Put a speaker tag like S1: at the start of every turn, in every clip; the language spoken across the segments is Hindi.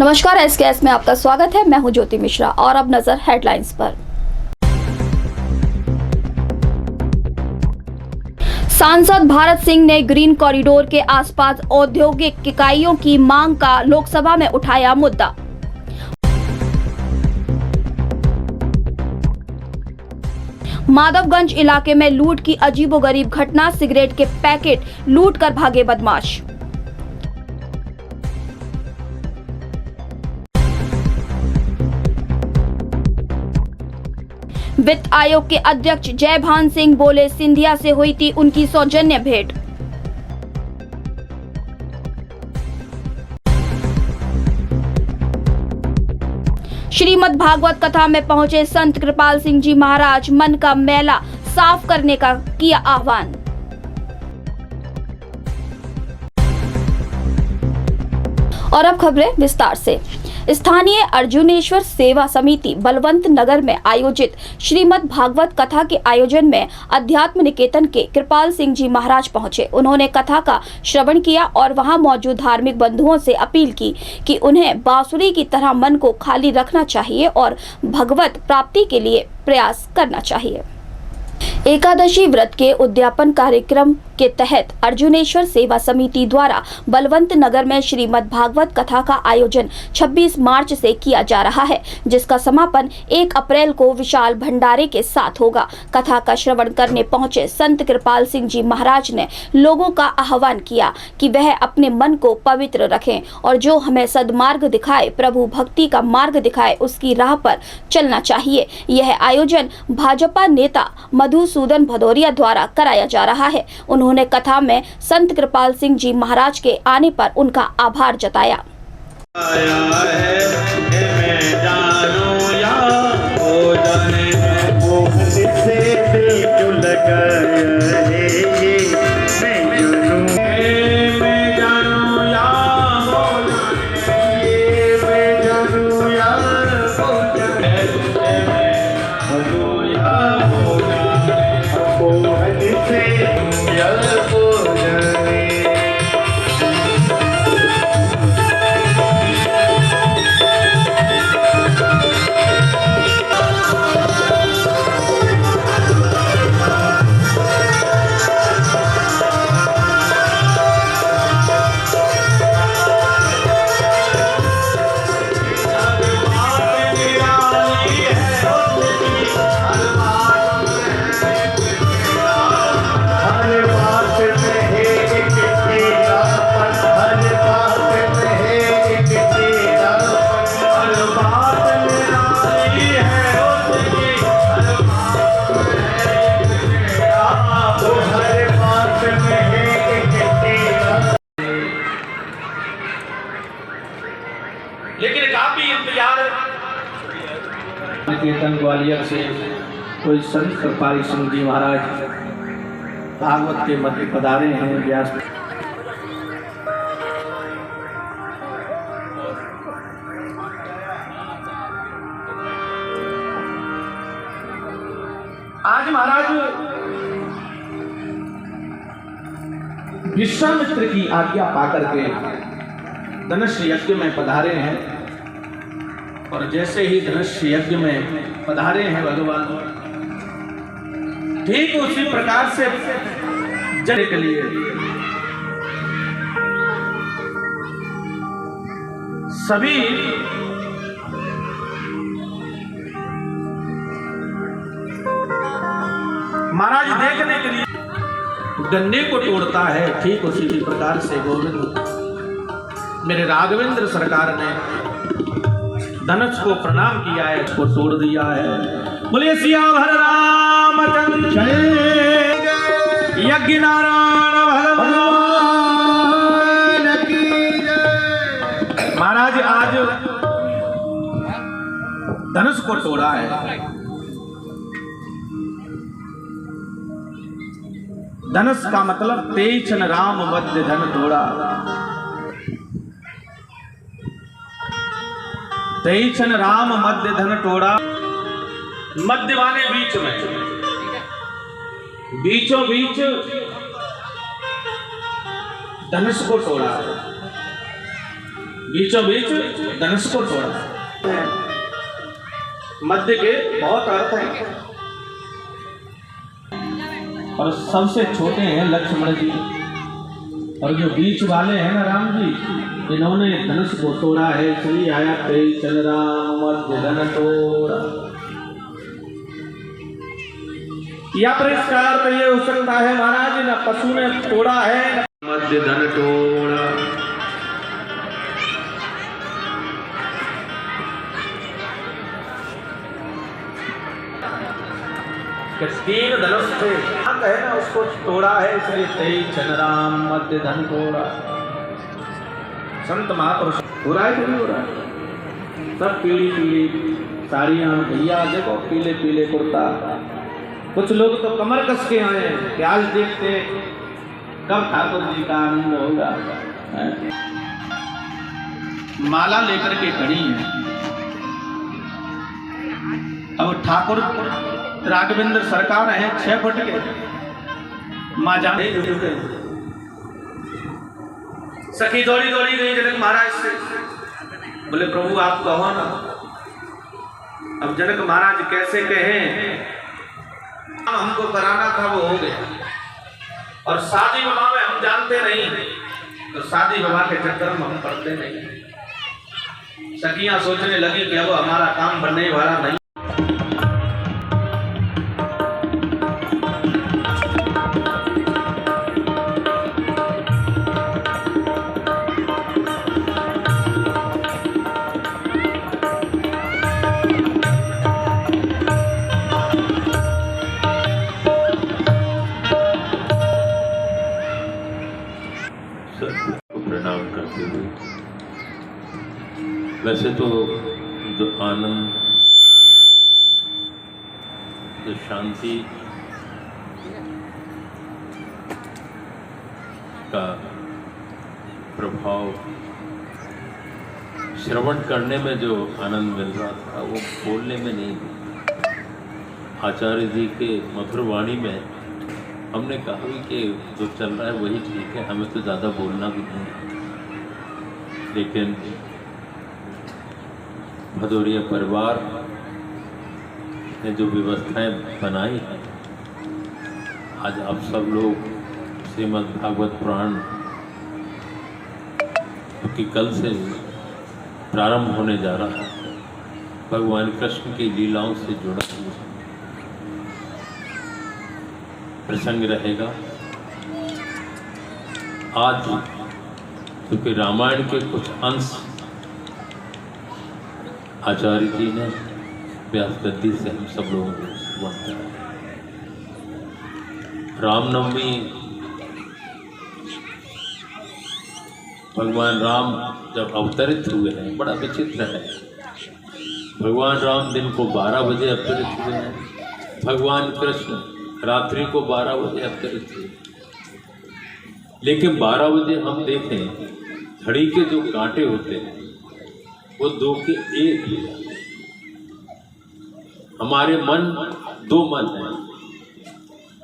S1: नमस्कार, एसकेएस में आपका स्वागत है। मैं हूं ज्योति मिश्रा और अब नजर हेडलाइंस पर। सांसद भारत सिंह ने ग्रीन कॉरिडोर के आसपास औद्योगिक इकाइयों की मांग का लोकसभा में उठाया मुद्दा। माधवगंज इलाके में लूट की अजीबोगरीब घटना, सिगरेट के पैकेट लूट कर भागे बदमाश। वित्त आयोग के अध्यक्ष जयभान सिंह बोले, सिंधिया से हुई थी उनकी सौजन्य भेंट। श्रीमद् भागवत कथा में पहुंचे संत कृपाल सिंह जी महाराज, मन का मैला साफ करने का किया आह्वान। और अब खबरें विस्तार से। स्थानीय अर्जुनेश्वर सेवा समिति बलवंत नगर में आयोजित श्रीमद् भागवत कथा के आयोजन में अध्यात्म निकेतन के कृपाल सिंह जी महाराज पहुंचे। उन्होंने कथा का श्रवण किया और वहां मौजूद धार्मिक बंधुओं से अपील की कि उन्हें बांसुरी की तरह मन को खाली रखना चाहिए और भगवत प्राप्ति के लिए प्रयास करना चाहिए। एकादशी व्रत के उद्यापन कार्यक्रम के तहत अर्जुनेश्वर सेवा समिति द्वारा बलवंत नगर में श्रीमद् भागवत कथा का आयोजन 26 मार्च से किया जा रहा है, जिसका समापन 1 अप्रैल को विशाल भंडारे के साथ होगा। कथा का श्रवण करने पहुंचे संत कृपाल सिंह जी महाराज ने लोगों का आह्वान किया कि वह अपने मन को पवित्र रखें और जो हमें सद्मार्ग दिखाए, प्रभु भक्ति का मार्ग दिखाए, उसकी राह पर चलना चाहिए। यह आयोजन भाजपा नेता मधुसूदन भदौरिया द्वारा कराया जा रहा है। उन्होंने कथा में संत कृपाल सिंह जी महाराज के आने पर उनका आभार जताया।
S2: लेकिन काफी इंतजार
S3: निकेतन ग्वालियर से कोई संत कृपाल सिंह जी महाराज भागवत के मध्य पधारे हैं। व्यास
S2: आज महाराज विश्वामित्र की आज्ञा पाकर के धनुष यज्ञ में पधारे हैं और जैसे ही धनुष यज्ञ में पधारे हैं भगवान, ठीक उसी प्रकार से जल के लिए सभी महाराज देखने के लिए गन्ने को तोड़ता है, ठीक उसी प्रकार से गोविंद मेरे राघवेंद्र सरकार ने धनुष को प्रणाम किया है, उसको तोड़ दिया है। बोले सियावर रामचंद्र यज्ञ नारायण भगवान की जय। महाराज आज धनुष को तोड़ा है। धनुष का मतलब तेजन राम मध्य धन तोड़ा। तेजन राम मध्य धन तोड़ा, मध्य वाले बीच में, बीचों बीच धनुष को तोड़ा। बीचों बीच धनुष को तोड़ा। मध्य के बहुत अर्थ हैं और सबसे छोटे हैं लक्ष्मण जी, और जो बीच वाले हैं ना राम जी, इन्होंने धनुष को तोड़ा है। इसलिए आया तेई चल राम मध्य धन तोड़ा। या पर इसका अर्थ ये हो सकता है महाराज, न पशु ने तोड़ा है मध्य धन तोड़ा। तीन धनुष थे, है ना, उसको तोड़ा है, इसलिए तेई चल राम मध्य धन तोड़ा। संत महापुरुष हो रहा है कि नहीं हो रहा है? सब पीली पीली साड़ियाँ, भैया देखो पीले पीले कुर्ता। कुछ लोग तो कमर कस के आए हैं कि आज देखते कब ठाकुर जी का आनंद होगा। माला लेकर के खड़ी है। अब ठाकुर राघवेंद्र सरकार है 6 फुट के, माँ जाने सखी दौड़ी दौड़ी गई जनक महाराज से, बोले प्रभु आप कहो ना। अब जनक महाराज कैसे कहें, हमको कराना था वो हो गया, और शादी विवाह में हम जानते नहीं, तो शादी विवाह के चक्कर में हम पढ़ते नहीं। सखियां सोचने लगी कि अब हमारा काम बनने वाला नहीं।
S4: प्रणाम करते हुए, वैसे तो जो आनंद, जो शांति का प्रभाव श्रवण करने में जो आनंद मिल रहा था वो बोलने में नहीं। आचार्य जी के मधुर वाणी में हमने कहा भी कि जो चल रहा है वही ठीक है, हमें तो ज़्यादा बोलना भी नहीं। लेकिन भदौरिया परिवार ने जो व्यवस्थाएं बनाई हैं, आज आप सब लोग श्रीमद् भागवत पुराण क्योंकि कल से प्रारंभ होने जा रहा है, भगवान कृष्ण की लीलाओं से जुड़ा हुआ प्रसंग रहेगा। आज क्योंकि रामायण के कुछ अंश आचार्य जी ने व्यास गद्दी से हम सब लोगों को श्रवण कराया। रामनवमी, भगवान राम जब अवतरित हुए हैं, बड़ा विचित्र है। भगवान राम दिन को 12 बजे अवतरित हुए हैं, भगवान कृष्ण रात्रि को 12 बजे अवतरित हुए। लेकिन 12 बजे हम देखें, घड़ी के जो कांटे होते हैं वो 2 के 1 हो जाते हैं। हमारे मन 2 मन हैं,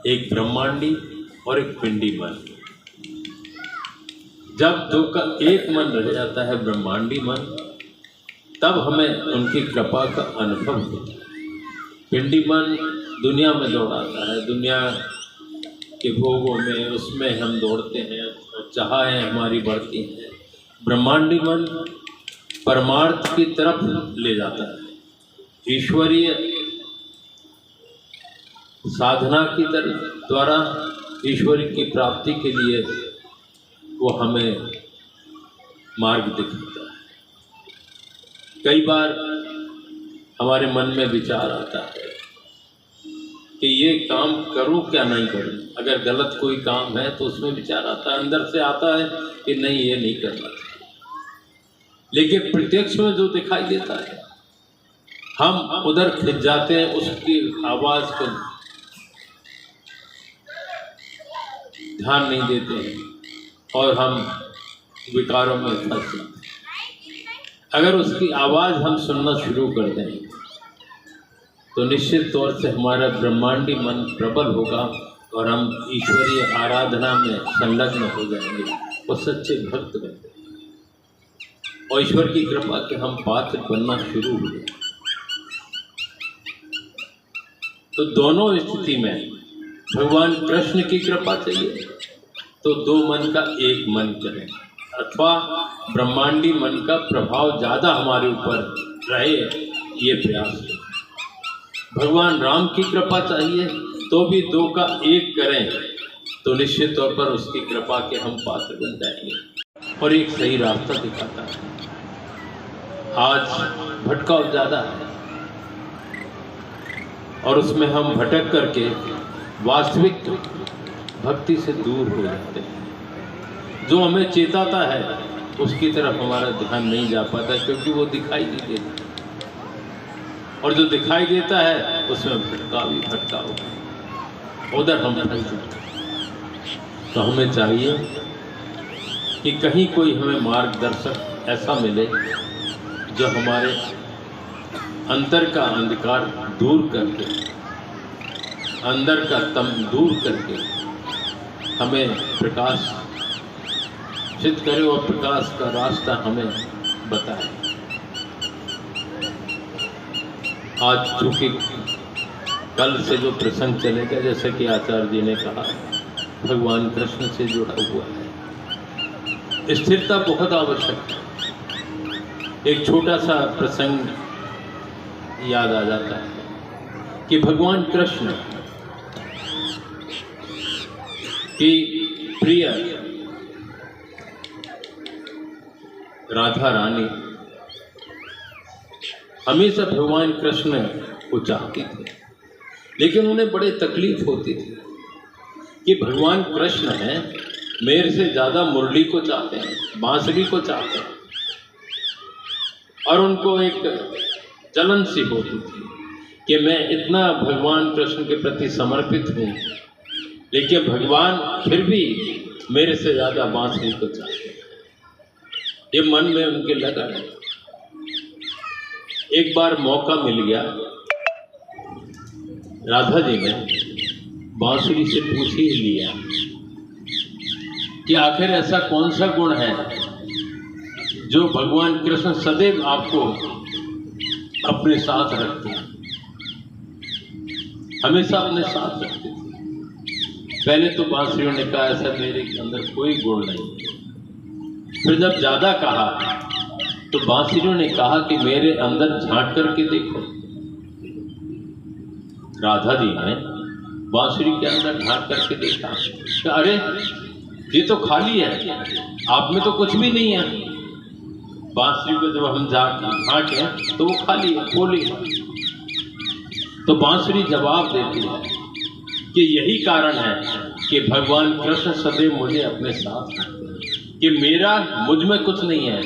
S4: एक ब्रह्मांडी और एक पिंडी मन। जब 2 का 1 मन रह जाता है, ब्रह्मांडी मन, तब हमें उनकी कृपा का अनुभव होता है। पिंडी मन दुनिया में दौड़ाता है, दुनिया के भोगों में, उसमें हम दौड़ते हैं और चाहें हमारी बढ़ती हैं। ब्रह्मांडी मन परमार्थ की तरफ ले जाता है, ईश्वरीय साधना की तरफ द्वारा ईश्वरी की प्राप्ति के लिए वो हमें मार्ग दिखाता है। कई बार हमारे मन में विचार आता है कि ये काम करूं क्या नहीं करूं। अगर गलत कोई काम है तो उसमें विचार आता है, अंदर से आता है कि नहीं ये नहीं करना चाहिए। लेकिन प्रत्यक्ष में जो दिखाई देता है, हम उधर खिंच जाते हैं, उसकी आवाज़ को ध्यान नहीं देते हैं और हम विकारों में फंस जाते हैं। अगर उसकी आवाज़ हम सुनना शुरू कर दें तो निश्चित तौर से हमारा ब्रह्मांडी मन प्रबल होगा और हम ईश्वरीय आराधना में संलग्न हो जाएंगे, वो सच्चे भक्त बनते हैं। और ईश्वर की कृपा के हम पात्र बनना शुरू हुए, तो दोनों स्थिति में भगवान कृष्ण की कृपा चाहिए तो दो मन का एक मन करें, अथवा ब्रह्मांडी मन का प्रभाव ज़्यादा हमारे ऊपर रहे, ये प्रयास करें। भगवान राम की कृपा चाहिए तो भी दो का एक करें, तो निश्चित तौर पर उसकी कृपा के हम पात्र बन जाएंगे और एक सही रास्ता दिखाता है। आज भटकाव ज़्यादा है और उसमें हम भटक करके वास्तविक भक्ति से दूर हो जाते हैं। जो हमें चेताता है उसकी तरफ हमारा ध्यान नहीं जा पाता, क्योंकि वो दिखाई नहीं देता, और जो दिखाई देता है उसमें भटकाव ही भटकाव, उधर हम फंस जाते हैं। तो हमें चाहिए कि कहीं कोई हमें मार्गदर्शक ऐसा मिले जो हमारे अंतर का अंधकार दूर करके, अंदर का तम दूर करके हमें प्रकाश सिद्ध करे और प्रकाश का रास्ता हमें बताए। आज चूंकि कल से जो प्रसंग चलेगा, जैसे कि आचार्य जी ने कहा, भगवान कृष्ण से जुड़ा हुआ है। स्थिरता बहुत आवश्यक है। एक छोटा सा प्रसंग याद आ जाता है कि भगवान कृष्ण की प्रिय राधा रानी हमेशा भगवान कृष्ण को चाहती थी, लेकिन उन्हें बड़े तकलीफ होती थी कि भगवान कृष्ण हैं, मेरे से ज़्यादा मुरली को चाहते हैं, बांसुरी को चाहते हैं, और उनको एक जलन सी होती थी कि मैं इतना भगवान कृष्ण के प्रति समर्पित हूँ, लेकिन भगवान फिर भी मेरे से ज़्यादा बांसुरी को चाहते हैं। ये मन में उनके लगा है। एक बार मौका मिल गया, राधा जी ने बांसुरी से पूछ ही लिया कि आखिर ऐसा कौन सा गुण है जो भगवान कृष्ण सदैव आपको अपने साथ रखते हैं, हमेशा अपने साथ रखते थे। पहले तो बांसुरियों ने कहा ऐसा मेरे अंदर कोई गुण नहीं है। फिर जब ज़्यादा कहा तो बांसुरियों ने कहा कि मेरे अंदर झांक करके देखो। राधा जी ने बांसुरी के अंदर झांक करके देखा कि अरे ये तो खाली है, आप में तो कुछ भी नहीं है। बांसुरी को जब हम झांके तो वो खाली है, खोली है। तो बांसुरी जवाब देती है कि यही कारण है कि भगवान कृष्ण सदैव मुझे अपने साथ रखते हैं, कि मेरा मुझ में कुछ नहीं है।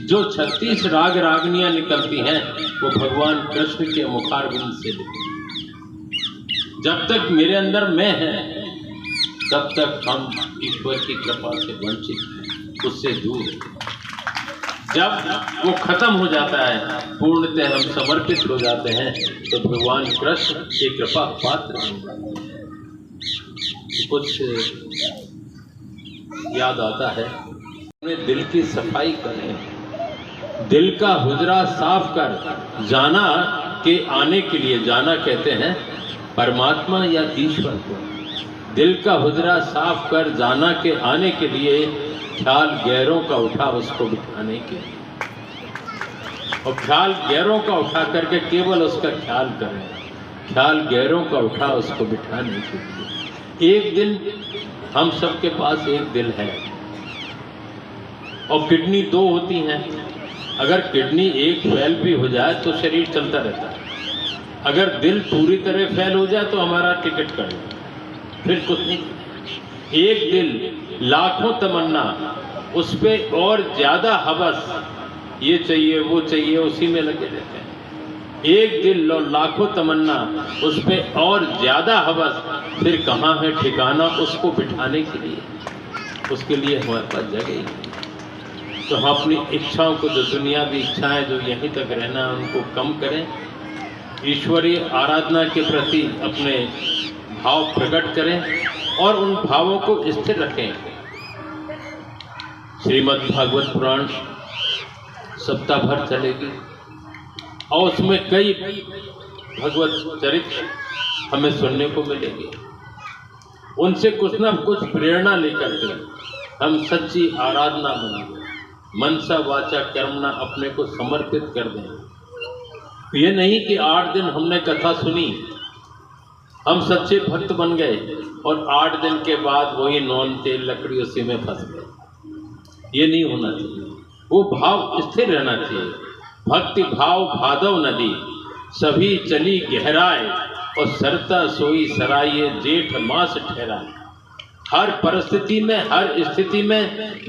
S4: जो 36 राग रागनियां निकलती हैं वो भगवान कृष्ण के मुखारबिंद से निकलती हैं। जब तक मेरे अंदर मैं है तब तक हम ईश्वर की कृपा से वंचित हैं, उससे दूर हैं। जब वो खत्म हो जाता है, पूर्णतः हम समर्पित हो जाते हैं, तो भगवान कृष्ण की कृपा पात्र बन जाते हैं। कुछ याद आता है, अपने दिल की सफाई करें, दिल का हुजरा साफ कर जाना के आने के लिए, जाना कहते हैं परमात्मा या ईश्वर को। दिल का हुजरा साफ कर जाना के आने के लिए, ख्याल गैरों का उठा उसको बिठाने के लिए। और ख्याल गैरों का उठा करके केवल उसका ख्याल करें, ख्याल गैरों का उठा उसको बिठाने के लिए। एक दिन हम सबके पास एक दिल है और किडनी 2 होती हैं। अगर किडनी एक फेल भी हो जाए तो शरीर चलता रहता है। अगर दिल पूरी तरह फेल हो जाए तो हमारा टिकट कट जाए, फिर कुछ नहीं। एक दिल, लाखों तमन्ना, उस पर और ज़्यादा हवस, ये चाहिए वो चाहिए, उसी में लगे रहते हैं। एक दिल और लाखों तमन्ना, उस पर और ज़्यादा हवस, फिर कहाँ है ठिकाना उसको बिठाने के लिए? उसके लिए हमारे पास जगह ही नहीं। तो हम अपनी इच्छाओं को, जो दुनियावी इच्छाएं जो यहीं तक रहना है, उनको कम करें। ईश्वरीय आराधना के प्रति अपने भाव प्रकट करें और उन भावों को स्थिर रखें। श्रीमद् भागवत पुराण सप्ताह भर चलेगी और उसमें कई भगवत चरित्र हमें सुनने को मिलेंगे। उनसे कुछ ना कुछ प्रेरणा लेकर के हम सच्ची आराधना बनेंगे, मनसा वाचा कर्मणा अपने को समर्पित कर दें। ये नहीं कि 8 दिन हमने कथा सुनी, हम सच्चे भक्त बन गए और 8 दिन के बाद वही नॉन तेल लकड़ी उसी में फंस गए। ये नहीं होना चाहिए। वो भाव स्थिर रहना चाहिए। भक्ति भाव भादव नदी सभी चली गहराए और सरता सोई सराये जेठ मास ठहराए। हर परिस्थिति में, हर स्थिति में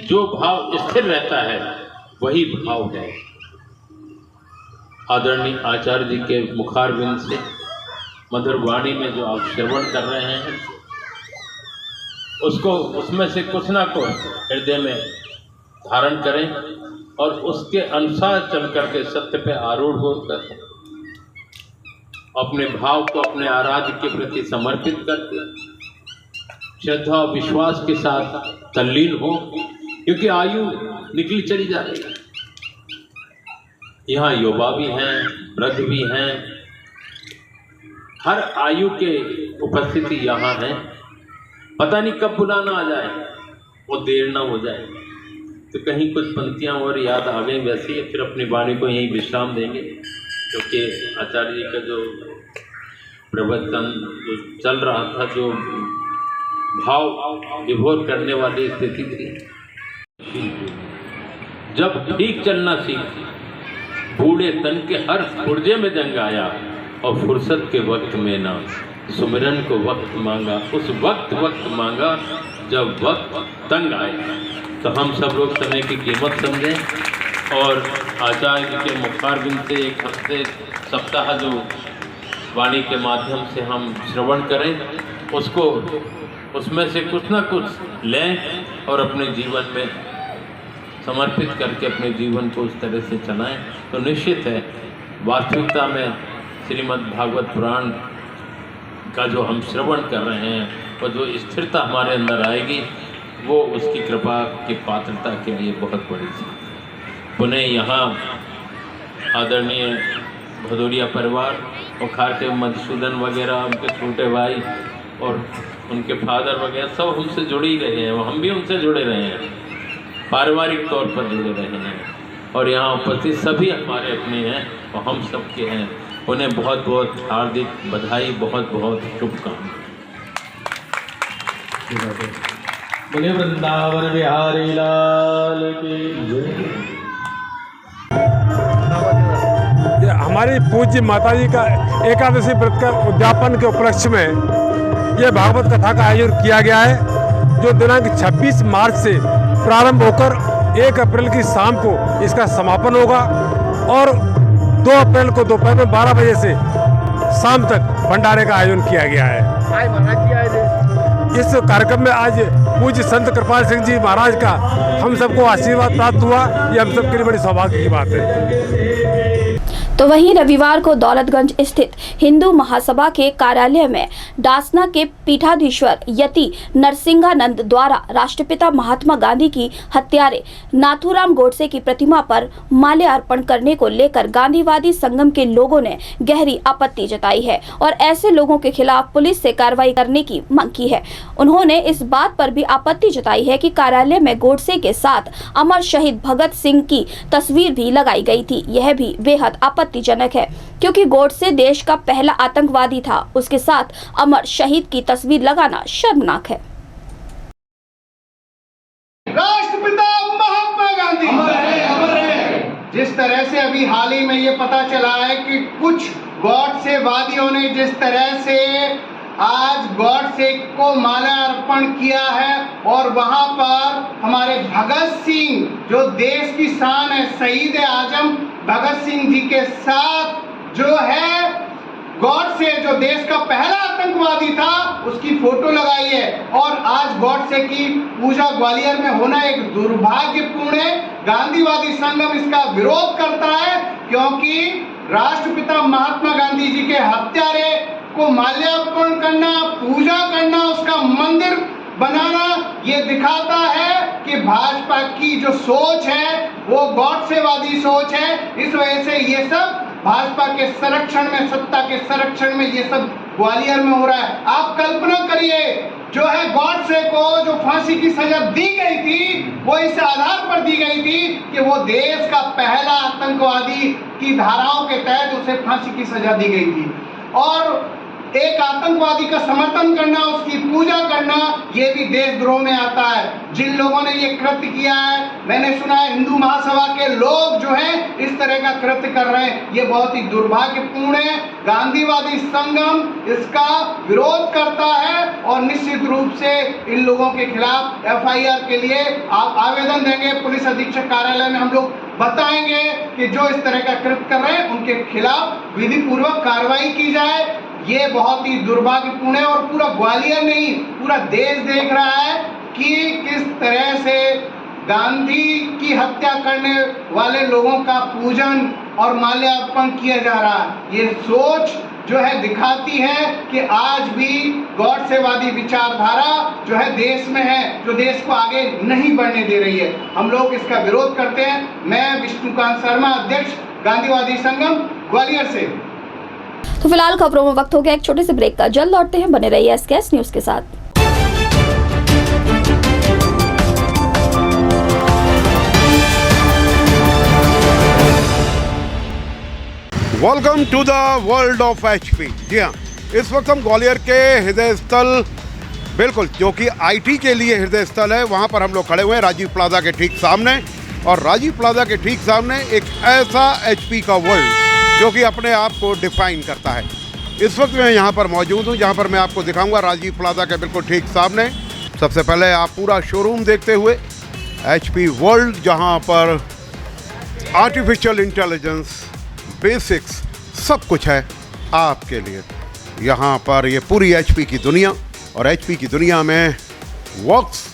S4: जो भाव स्थिर रहता है वही भाव है। आदरणीय आचार्य जी के मुखारविंद से मधुर वाणी में जो आप श्रवण कर रहे हैं उसको, उसमें से कुछ ना कुछ हृदय में धारण करें और उसके अनुसार चल करके सत्य पे आरूढ़ होकर अपने भाव को अपने आराध्य के प्रति समर्पित करके श्रद्धा और विश्वास के साथ तल्लीन हो, क्योंकि आयु निकली चली जा रही है। यहाँ युवा भी हैं, वृद्ध भी हैं, हर आयु के उपस्थिति यहाँ है। पता नहीं कब बुलाना आ जाए, वो देर ना हो जाए। तो कहीं कुछ पंक्तियाँ और याद आ गई, वैसे ही फिर अपनी वाणी को यहीं विश्राम देंगे, क्योंकि आचार्य जी का जो प्रवचन जो चल रहा था, जो भाव विभोर करने वाली स्थिति थी। जब ठीक चलना सीख, बूढ़े तन के हर पुर्जे में जंग आया और फुर्सत के वक्त में ना सुमिरन को वक्त मांगा, उस वक्त मांगा जब वक्त तंग आया। तो हम सब लोग समय की कीमत समझें और आचार्य जी के मुखारविंद से एक हफ्ते सप्ताह जो वाणी के माध्यम से हम श्रवण करें, उसको उसमें से कुछ ना कुछ लें और अपने जीवन में समर्पित करके अपने जीवन को उस तरह से चलाएं। तो निश्चित है वास्तविकता में श्रीमद् भागवत पुराण का जो हम श्रवण कर रहे हैं, वो जो स्थिरता हमारे अंदर आएगी, वो उसकी कृपा की पात्रता के लिए बहुत बड़ी थी। पुनः यहाँ आदरणीय भदौरिया परिवार और खारते मधुसूदन वगैरह, उनके छोटे भाई और उनके फादर वगैरह सब हमसे जुड़ ही रहे हैं, हम भी उनसे जुड़े रहे हैं, पारिवारिक तौर पर जुड़े रहे हैं। और यहाँ उपस्थित सभी हमारे अपने हैं और हम सबके हैं। उन्हें बहुत बहुत हार्दिक बधाई, बहुत बहुत शुभकामनाएं।
S3: बोले वृंदावन बिहारी लाल की।
S5: हमारी पूज्य माताजी का एकादशी व्रत का उद्यापन के उपलक्ष्य में ये भागवत कथा का आयोजन किया गया है, जो दिनांक 26 मार्च से प्रारंभ होकर 1 अप्रैल की शाम को इसका समापन होगा और 2 अप्रैल को दोपहर में 12 बजे से शाम तक भंडारे का आयोजन किया गया है। इस कार्यक्रम में आज पूज्य संत कृपाल सिंह जी महाराज का हम सबको आशीर्वाद प्राप्त हुआ, ये हम सबके लिए बड़ी सौभाग्य की बात है।
S1: तो वहीं रविवार को दौलतगंज स्थित हिंदू महासभा के कार्यालय में डासना के पीठाधीश्वर यति नरसिंहानंद द्वारा राष्ट्रपिता महात्मा गांधी की हत्यारे नाथूराम गोडसे की प्रतिमा पर माल्यार्पण करने को लेकर गांधीवादी संगम के लोगों ने गहरी आपत्ति जताई है और ऐसे लोगों के खिलाफ पुलिस से कार्रवाई करने की मांग की है। उन्होंने इस बात पर भी आपत्ति जताई है कि कार्यालय में गोडसे के साथ अमर शहीद भगत सिंह की तस्वीर भी लगाई गई थी। यह भी बेहद आपत्तिजनक है, क्योंकि गोडसे देश का पहला आतंकवादी था, उसके साथ अमर शहीद की तस्वीर लगाना शर्मनाक है।
S6: राष्ट्रपिता महात्मा गांधी अमर है। जिस तरह से अभी हाल ही में ये पता चला है कि कुछ गॉडसेवादियों ने जिस तरह से आज गॉडसे को माल्यार्पण किया है और वहां पर हमारे भगत सिंह जो देश की शान है, शहीद आजम भगत सिंह जी के साथ जो है गॉडसे जो देश का पहला आतंकवादी था उसकी फोटो लगाई है। और आज गॉडसे की पूजा ग्वालियर में होना एक दुर्भाग्यपूर्ण है। गांधीवादी संगम इसका विरोध करता है, क्योंकि राष्ट्रपिता महात्मा गांधी जी के हत्यारे को माल्यार्पण करना, पूजा करना, उसका मंदिर बनाना, ये दिखाता है कि भाजपा की जो सोच है वो गॉडसेवादी सोच है। इस वजह से ये सब भाजपा के संरक्षण में, सत्ता के संरक्षण में ये सब ग्वालियर में हो रहा है। आप कल्पना करिए, जो है गॉडसे को जो फांसी की सजा दी गई थी वो इस आधार पर दी गई थी कि वो देश का पहला आतंकवादी की धाराओं के तहत उसे फांसी की सजा दी गई थी। और एक आतंकवादी का समर्थन करना, उसकी पूजा करना, ये भी देशद्रोह में आता है। जिन लोगों ने ये कृत्य किया है, मैंने सुना है हिंदू महासभा के लोग जो हैं इस तरह का कृत्य कर रहे हैं, ये बहुत ही दुर्भाग्यपूर्ण है। गांधीवादी संगम इसका विरोध करता है और निश्चित रूप से इन लोगों के खिलाफ FIR के लिए आप आवेदन देंगे। पुलिस अधीक्षक कार्यालय में हम लोग बताएंगे कि जो इस तरह का कृत्य कर रहे हैं उनके खिलाफ विधि पूर्वक कार्रवाई की जाए। ये बहुत ही दुर्भाग्यपूर्ण है और पूरा ग्वालियर नहीं, पूरा देश देख रहा है कि किस तरह से गांधी की हत्या करने वाले लोगों का पूजन और माल्यार्पण किया जा रहा है। ये सोच जो है दिखाती है कि आज भी गॉडसेवादी विचारधारा जो है देश में है, जो देश को आगे नहीं बढ़ने दे रही है। हम लोग इसका विरोध करते हैं। मैं विष्णुकांत शर्मा, अध्यक्ष गांधीवादी संगम, ग्वालियर से।
S1: तो फिलहाल खबरों में वक्त हो गया एक छोटे से ब्रेक का। जल्द लौटते हैं, बने रहिए SKS न्यूज के साथ।
S7: Welcome to the world of HP। जी हाँ, इस वक्त हम ग्वालियर के हृदय स्थल, बिल्कुल जो कि IT के लिए हृदय स्थल है, वहाँ पर हम लोग खड़े हुए हैं राजीव प्लाजा के ठीक सामने। और राजीव प्लाजा के ठीक सामने एक ऐसा HP का वर्ल्ड जो कि अपने आप को डिफाइन करता है। इस वक्त मैं यहाँ पर मौजूद हूँ, जहाँ पर मैं आपको दिखाऊंगा राजीव प्लाजा के बिल्कुल ठीक सामने। सबसे पहले आप पूरा शोरूम देखते हुए HP वर्ल्ड, जहाँ पर आर्टिफिशियल इंटेलिजेंस, बेसिक्स सब कुछ है आपके लिए। यहाँ पर ये पूरी HP की दुनिया, और HP की दुनिया में works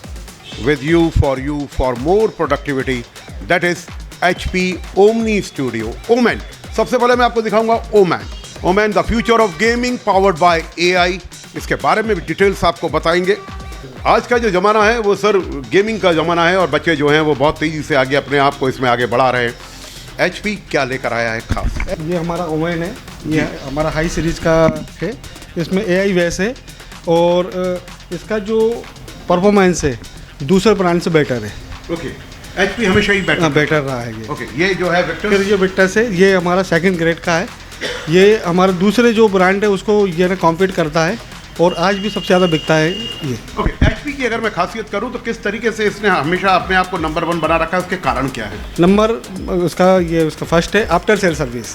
S7: with you for more productivity, that is HP omni studio, woman. सबसे पहले मैं आपको दिखाऊंगा woman the future of gaming powered by AI। इसके बारे में भी डिटेल्स आपको बताएंगे। आज का जो ज़माना है वो सर गेमिंग का ज़माना है, और बच्चे जो हैं वो बहुत तेज़ी से आगे अपने आप को इसमें आगे बढ़ा रहे हैं। HP क्या लेकर आया है खास?
S8: ये हमारा ओमैन है, ये हमारा हाई सीरीज का है। इसमें AI वैस है और इसका जो परफॉर्मेंस है दूसरे ब्रांड से बेटर है।
S7: ओके, HP हमेशा ही
S8: बेटर रहा है ये।
S7: ओके, ये जो है
S8: फिर ये विक्टर्स है, ये हमारा सेकंड ग्रेड का है। ये हमारे दूसरे जो ब्रांड है उसको ये ना कॉम्पीट करता है और आज भी सबसे ज़्यादा बिकता है ये।
S7: ओके, HP की अगर मैं खासियत करूं तो किस तरीके से इसने हमेशा अपने आप को नंबर 1 बना रखा है, उसके कारण क्या है?
S8: नंबर उसका फर्स्ट है after sale service.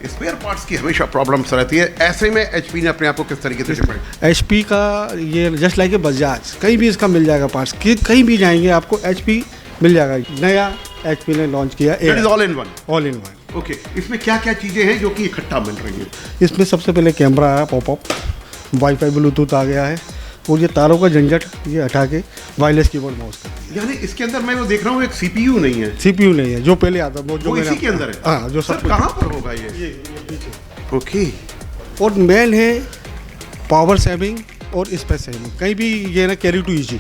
S7: Spare parts की हमेशा प्रॉब्लम्स रहती है, ऐसे में HP ने अपने आप को किस तरीके से डिफाइन?
S8: HP का ये जस्ट लाइक ए बजाज, कहीं भी इसका मिल जाएगा पार्ट्स, कहीं भी जाएंगे आपको HP मिल जाएगा। नया HP ने लॉन्च किया
S7: ऑल इन वन। ओके, इसमें क्या क्या चीज़ें हैं जो कि इकट्ठा मिल रही हैं?
S8: इसमें सबसे पहले कैमरा आया, पॉपअप, वाईफाई ब्लूटूथ आ गया है, और ये तारों का झंझट ये हटा के वायरलेस कीबोर्ड माउस कर दिया।
S7: यानी इसके अंदर मैं वो देख रहा हूँ एक CPU नहीं है।
S8: CPU नहीं है, जो पहले आता वो
S7: जो इसी के अंदर है।
S8: हाँ, जो सब
S7: कहाँ पर होगा ये पीछे? ओके,
S8: और मेन है पावर सेविंग और स्पेस सेविंग। कहीं भी ये ना कैरी टू इजी,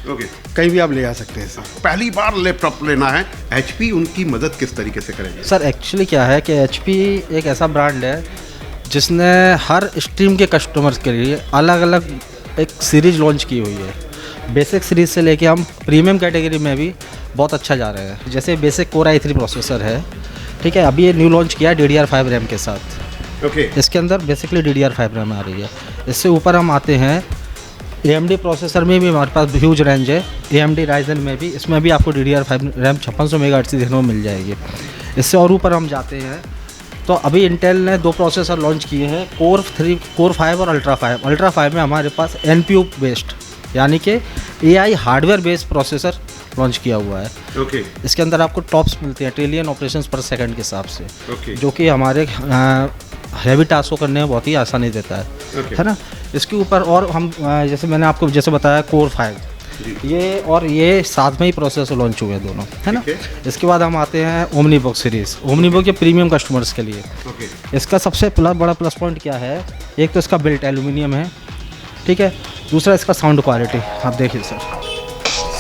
S7: ओके,
S8: कहीं भी आप ले आ सकते हैं।
S7: पहली बार लैपटॉप लेना है, HP उनकी मदद किस तरीके से करेंगे?
S9: सर एक्चुअली क्या है कि HP एक ऐसा ब्रांड है जिसने हर स्ट्रीम के कस्टमर्स के लिए अलग अलग एक सीरीज लॉन्च की हुई है। बेसिक सीरीज से लेके हम प्रीमियम कैटेगरी में भी बहुत अच्छा जा रहे हैं। जैसे बेसिक Core i3 प्रोसेसर है, ठीक है, अभी ये न्यू लॉन्च किया है DDR5 रैम के साथ।
S7: ओके,
S9: इसके अंदर बेसिकली DDR5 रैम आ रही है। इससे ऊपर हम आते हैं AMD प्रोसेसर में भी हमारे पास ह्यूज रेंज है। AMD Ryzen में भी, इसमें भी आपको DDR5 रैम 5600 मेगाहर्ट्ज़ की देखने को मिल जाएगी। इससे और ऊपर हम जाते हैं तो अभी इंटेल ने 2 प्रोसेसर लॉन्च किए हैं, Core 5 और Ultra 5। Ultra 5 में हमारे पास NPU बेस्ड यानी कि AI hardware based processor launch किया हुआ है।
S7: ओके,
S9: इसके अंदर आपको टॉप्स मिलते हैं ट्रिलियन ऑपरेशंस पर सेकंड के हिसाब से,
S7: ओके,
S9: जो कि हमारे हैवी टास्क को करने में बहुत ही आसानी देता है, है ना। इसके ऊपर और हम जैसे मैंने आपको जैसे बताया Core 5, ये और ये साथ में ही प्रोसेसर लॉन्च हुए हैं दोनों, है ना। इसके बाद हम आते हैं ओमनीबुक सीरीज़। ओमनीबुक के प्रीमियम कस्टमर्स के लिए इसका सबसे बड़ा प्लस पॉइंट क्या है, एक तो इसका बिल्ट एल्यूमिनियम है, ठीक है, दूसरा इसका साउंड क्वालिटी। आप देखिए सर,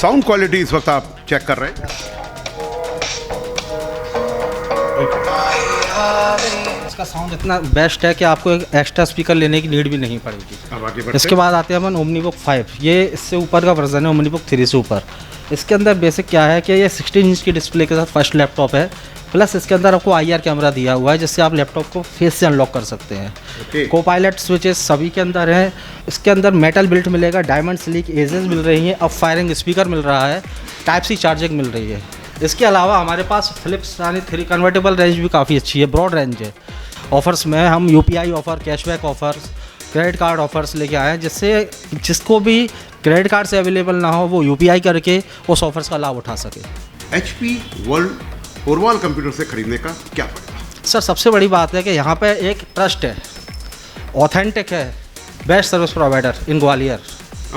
S7: साउंड क्वालिटी इस वक्त आप चेक कर रहे हैं।
S9: इसका साउंड इतना बेस्ट है कि आपको एक एक्स्ट्रा स्पीकर लेने की नीड भी नहीं पड़ेगी।
S7: अब आगे बढ़ते
S9: इसके बाद आते हैं अपन ओमनीबुक 5, ये इससे ऊपर का वर्जन है ओमनीबुक 3 से ऊपर। इसके अंदर बेसिक क्या है कि ये 16 इंच की डिस्प्ले के साथ फर्स्ट लैपटॉप है, प्लस इसके अंदर आपको IR कैमरा दिया हुआ है जिससे आप लैपटॉप को फेस से अनलॉक कर सकते हैं। को पायलट स्विचेस सभी के अंदर हैं। इसके अंदर मेटल बिल्ट मिलेगा, डायमंड स्लिक एजेस मिल रही हैं, अब फायरिंग स्पीकर मिल रहा है, टाइप C चार्जिंग मिल रही है। इसके अलावा हमारे पास फिलिप्स 3 कन्वर्टेबल रेंज भी काफ़ी अच्छी है, ब्रॉड रेंज है। ऑफर्स में हम UPI offer, cashback offers, credit card offers लेके आए हैं जिससे जिसको भी क्रेडिट कार्ड से अवेलेबल ना हो वो UPI करके उस ऑफर्स का लाभ उठा सके।
S7: HP वर्ल्ड पोरवाल कंप्यूटर से खरीदने का क्या फायदा?
S9: सर सबसे बड़ी बात है कि यहाँ पे एक ट्रस्ट है, ऑथेंटिक है, best service provider in Gwalior.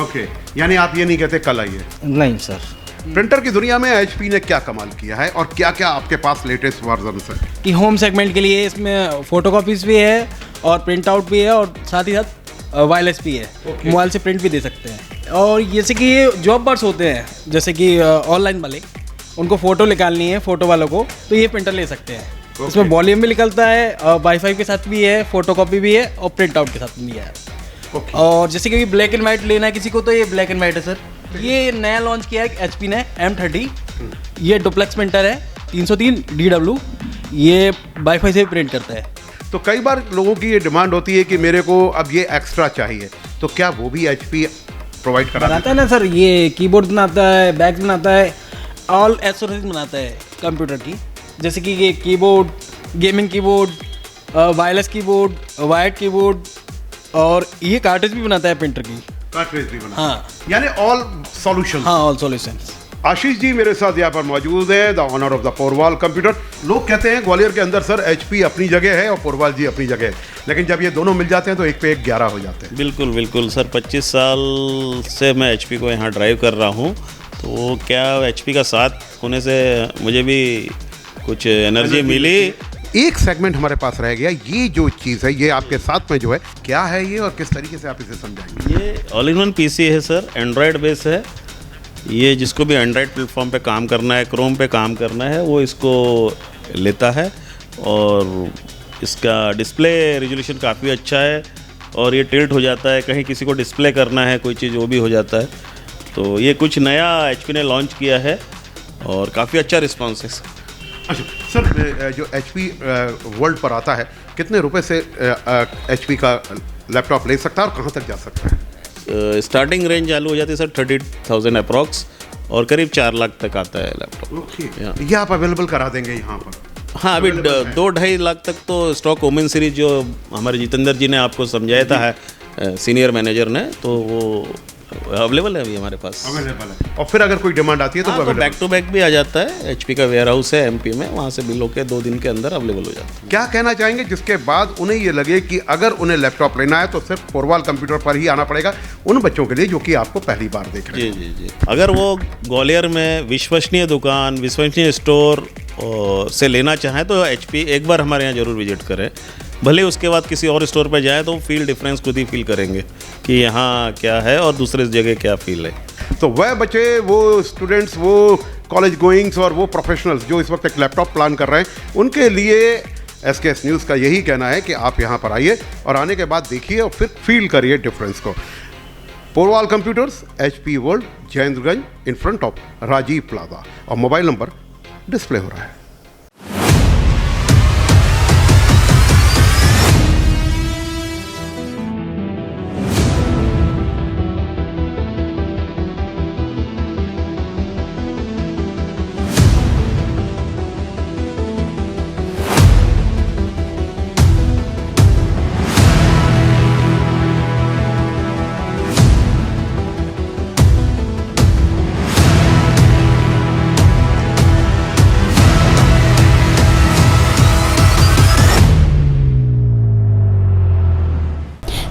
S7: Okay, यानी आप ये नहीं कहते कल आइए?
S9: नहीं सर।
S7: प्रिंटर की दुनिया में HP ने क्या कमाल किया है और क्या क्या आपके पास लेटेस्ट वर्जन है?
S10: कि होम सेगमेंट के लिए इसमें फोटोकॉपीज़ भी है और प्रिंट आउट भी है और साथ ही साथ वायरलेस भी है। मोबाइल से प्रिंट भी दे सकते हैं। और जैसे कि ये जॉब बर्ड्स होते हैं, जैसे कि ऑनलाइन वाले, उनको फ़ोटो निकालनी है फ़ोटो वालों को, तो ये प्रिंटर ले सकते हैं। इसमें वॉल्यूम भी निकलता है, वाईफाई के साथ भी है, फोटोकॉपी भी है और प्रिंट आउट के साथ भी है। और जैसे कि ब्लैक एंड वाइट लेना है किसी को, तो ये ब्लैक एंड वाइट है सर। ये नया लॉन्च किया है HP ने M30। ये डुप्लेक्स प्रिंटर है 303 DW, ये वाईफाई से भी प्रिंट करता है।
S7: तो कई बार लोगों की ये डिमांड होती है कि मेरे को अब ये एक्स्ट्रा चाहिए, तो क्या वो भी HP प्रोवाइड कराता
S10: है ना सर? ये कीबोर्ड बनाता है, बैग बनाता है, ऑल एसेसरीज बनाता है कंप्यूटर की, जैसे कि ये keyboard, gaming keyboard, wireless keyboard, wired keyboard, और ये कार्ट्रिज भी बनाता है प्रिंटर की।
S7: कार्ट्रिज भी बनाता है?
S10: हाँ,
S7: यानी ऑल सॉल्यूशन।
S10: हाँ, ऑल सॉल्यूशंस।
S7: आशीष जी मेरे साथ यहाँ पर मौजूद है, the owner of the Porwal computer. लोग कहते हैं ग्वालियर के अंदर सर HP अपनी जगह है और पोरवाल जी अपनी जगह है, लेकिन जब ये दोनों मिल जाते हैं तो एक पे एक 11 हो जाते हैं।
S11: बिल्कुल बिल्कुल सर, 25 साल से मैं HP को यहाँ ड्राइव कर रहा हूँ, तो क्या HP का साथ होने से मुझे भी कुछ एनर्जी मिली।
S7: एक सेगमेंट हमारे पास रह गया, ये जो चीज़ है ये आपके साथ में जो है, क्या है ये और किस तरीके से आप इसे समझाएंगे?
S11: ये ऑल इन वन PC है सर, एंड्रॉयड बेस है। ये जिसको भी एंड्रॉयड प्लेटफॉर्म पे काम करना है, क्रोम पे काम करना है, वो इसको लेता है। और इसका डिस्प्ले रेजोल्यूशन काफ़ी अच्छा है और ये टिल्ट हो जाता है, कहीं किसी को डिस्प्ले करना है कोई चीज़ वो भी हो जाता है। तो ये कुछ नया HP ने लॉन्च किया है और काफ़ी अच्छा रिस्पॉन्स है।
S7: अच्छा सर, जो HP वर्ल्ड पर आता है, कितने रुपए से HP का लैपटॉप ले सकता है और कहाँ तक जा सकता है?
S11: स्टार्टिंग रेंज चालू हो जाती है सर 30,000 अप्रॉक्स और करीब 4 लाख तक आता है लैपटॉप।
S7: ओके, ये आप अवेलेबल करा देंगे यहाँ पर?
S11: हाँ, अभी 2-2.5 लाख तक तो स्टॉक ओमेन सीरीज जो हमारे जितेंद्र जी ने आपको समझाया था है सीनियर मैनेजर ने, तो वो अवेलेबल है अभी हमारे पास।
S7: अवेलेबल है। और फिर अगर कोई डिमांड आती है तो,
S11: तो बैक टू बैक भी आ जाता है। HP का वेयर हाउस है MP में, वहाँ से बिल होकर 2 दिन के अंदर अवेलेबल हो जाता है।
S7: क्या कहना चाहेंगे जिसके बाद उन्हें ये लगे कि अगर उन्हें लैपटॉप लेना है तो सिर्फ पोरवाल कंप्यूटर पर ही आना पड़ेगा, उन बच्चों के लिए जो कि आपको पहली बार देख रहे हैं?
S11: जी। अगर वो ग्वालियर में विश्वसनीय दुकान, विश्वसनीय स्टोर से लेना चाहें तो HP एक बार हमारे यहाँ ज़रूर विजिट करें। भले उसके बाद किसी और स्टोर पर जाएं तो फील डिफरेंस खुद ही फील करेंगे कि यहाँ क्या है और दूसरे जगह क्या फील है।
S7: तो वह बच्चे, वो स्टूडेंट्स, वो कॉलेज गोइंग्स और वो प्रोफेशनल्स जो इस वक्त एक लैपटॉप प्लान कर रहे हैं, उनके लिए SKS न्यूज़ का यही कहना है कि आप यहाँ पर आइए और आने के बाद देखिए और फिर फील करिए डिफरेंस को। Porwal computers, HP world, Jayendraganj, in front of Rajiv plaza, और मोबाइल नंबर डिस्प्ले हो रहा है।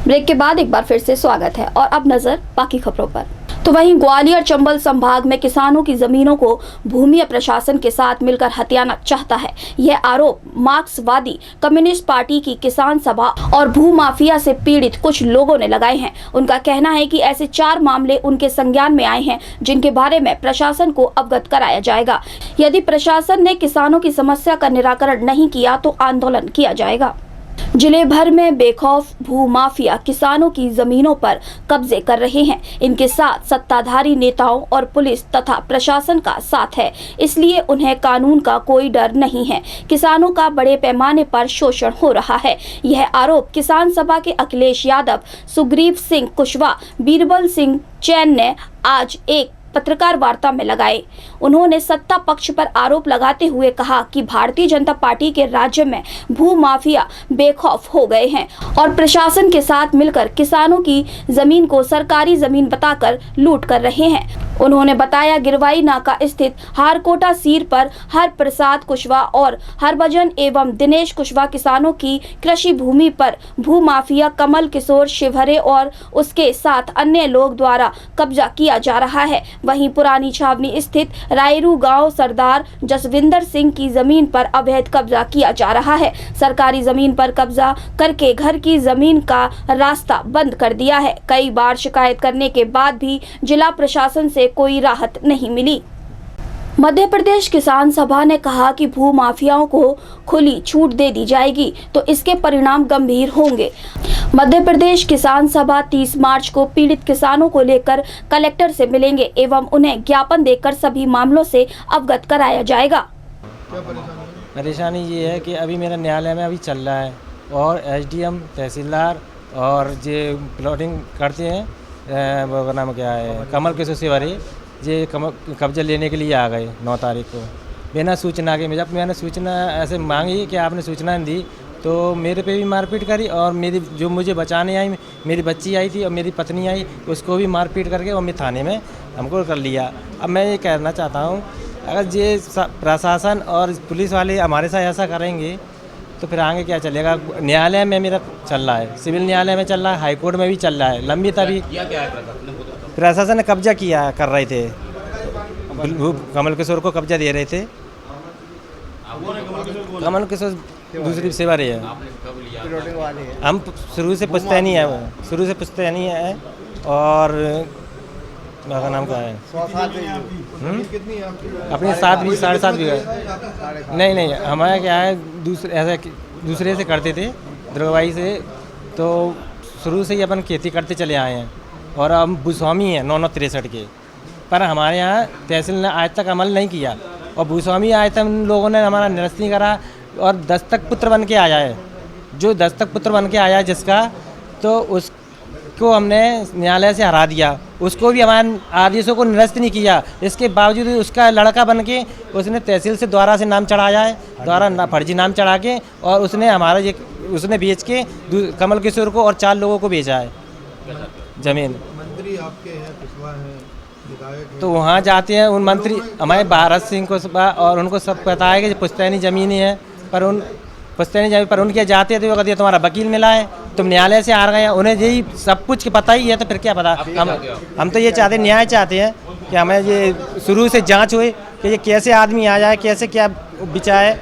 S1: ब्रेक के बाद एक बार फिर से स्वागत है और अब नजर बाकी खबरों पर। तो वहीं ग्वालियर चंबल संभाग में किसानों की जमीनों को भूमि प्रशासन के साथ मिलकर हथियाना चाहता है। यह आरोप मार्क्सवादी कम्युनिस्ट पार्टी की किसान सभा और भूमाफिया से पीड़ित कुछ लोगों ने लगाए हैं। उनका कहना है कि ऐसे 4 मामले उनके संज्ञान में आए हैं जिनके बारे में प्रशासन को अवगत कराया जाएगा। यदि प्रशासन ने किसानों की समस्या का निराकरण नहीं किया तो आंदोलन किया जाएगा। जिले भर में बेखौफ भूमाफिया किसानों की जमीनों पर कब्जे कर रहे हैं। इनके साथ सत्ताधारी नेताओं और पुलिस तथा प्रशासन का साथ है, इसलिए उन्हें कानून का कोई डर नहीं है। किसानों का बड़े पैमाने पर शोषण हो रहा है। यह आरोप किसान सभा के अखिलेश यादव, सुग्रीव सिंह कुशवाहा, बीरबल सिंह चैन ने आज एक पत्रकार वार्ता में लगाए। उन्होंने सत्ता पक्ष पर आरोप लगाते हुए कहा कि भारतीय जनता पार्टी के राज्य में भूमाफिया बेखौफ हो गए हैं और प्रशासन के साथ मिलकर किसानों की जमीन को सरकारी जमीन बताकर लूट कर रहे हैं। उन्होंने बताया गिरवाई नाका स्थित हारकोटा सीर पर हर प्रसाद कुशवाहा और हरभजन एवं दिनेश कुशवाहा किसानों की कृषि भूमि पर भूमाफिया कमल किशोर शिवहरे और उसके साथ अन्य लोग द्वारा कब्जा किया जा रहा है। वहीं पुरानी छावनी स्थित रायरू गांव सरदार जसविंदर सिंह की जमीन पर अवैध कब्जा किया जा रहा है। सरकारी जमीन पर कब्जा करके घर की जमीन का रास्ता बंद कर दिया है। कई बार शिकायत करने के बाद भी जिला प्रशासन से कोई राहत नहीं मिली। मध्य प्रदेश किसान सभा ने कहा कि भूमाफियाओं को खुली छूट दे दी जाएगी तो इसके परिणाम गंभीर होंगे। मध्य प्रदेश किसान सभा 30 मार्च को पीड़ित किसानों को लेकर कलेक्टर से मिलेंगे एवं उन्हें ज्ञापन देकर सभी मामलों से अवगत कराया जाएगा।
S10: परेशानी ये है कि अभी मेरा न्यायालय में अभी चल रहा है और एसडीएम, तहसीलदार और जो प्लॉटिंग करते हैं वो नाम क्या है कमल किशोर शिवहरे, ये कब्जा लेने के लिए आ गए 9 तारीख को बिना सूचना के। जब मैंने सूचना ऐसे मांगी कि आपने सूचना दी तो मेरे पे भी मारपीट करी और मेरी जो मुझे बचाने आई, मेरी बच्ची आई थी और मेरी पत्नी आई, उसको भी मारपीट करके और मैं थाने में हमको कर लिया। अब मैं ये कहना चाहता हूँ अगर ये प्रशासन और पुलिस वाले हमारे साथ ऐसा करेंगे तो फिर आगे क्या चलेगा। न्यायालय में मेरा चल रहा है, सिविल न्यायालय में चल रहा है, हाई कोर्ट में भी चल रहा है, लंबी तभी प्रशासन ने कब्जा किया कर रहे थे, कमल किशोर को कब्जा दे रहे थे। कमल किशोर दूसरी सेवा रही है, हम शुरू से पुश्तैनी है, शुरू से पुश्तैनी है और का नाम क्या है अपने 7 भी 7.5 बीघा नहीं हमारा क्या है दूसरे से करते थे द्रवाई से, तो शुरू से ही अपन खेती करते चले आए हैं और हम भूस्वामी हैं 963 के। पर हमारे यहाँ तहसील ने आज तक अमल नहीं किया और भूस्वामी आज तक उन लोगों ने हमारा निरस्त नहीं करा और दस्तक पुत्र बन के आया है, जो दस्तक पुत्र बन के आया जिसका, तो उसको हमने न्यायालय से हरा दिया, उसको भी हमारे आदेशों को निरस्त नहीं किया। इसके बावजूद उसका लड़का बन के उसने तहसील से द्वारा से नाम चढ़ाया है, द्वारा फर्जी नाम चढ़ा के, और उसने हमारा ये उसने बेच के कमल किशोर को और 4 लोगों को बेचा है जमीन।
S12: मंत्री आपके हैं, कुशवाहा हैं, विधायक हैं,
S10: तो वहाँ जाते हैं उन मंत्री हमारे भारत सिंह को और उनको सब पता है कि पुश्तैनी ज़मीन ही है, पर उन पुश्तैनी ज़मीन पर उनके जाते हैं तो वो कहते हैं तुम्हारा वकील मिला है, तुम न्यायालय से आ गए हैं, उन्हें यही सब कुछ पता ही है, तो फिर क्या पता। हम तो ये चाहते हैं, न्याय चाहते हैं कि हमें ये शुरू से जांच हुई कि ये कैसे आदमी आ जाए, कैसे क्या बिचाए।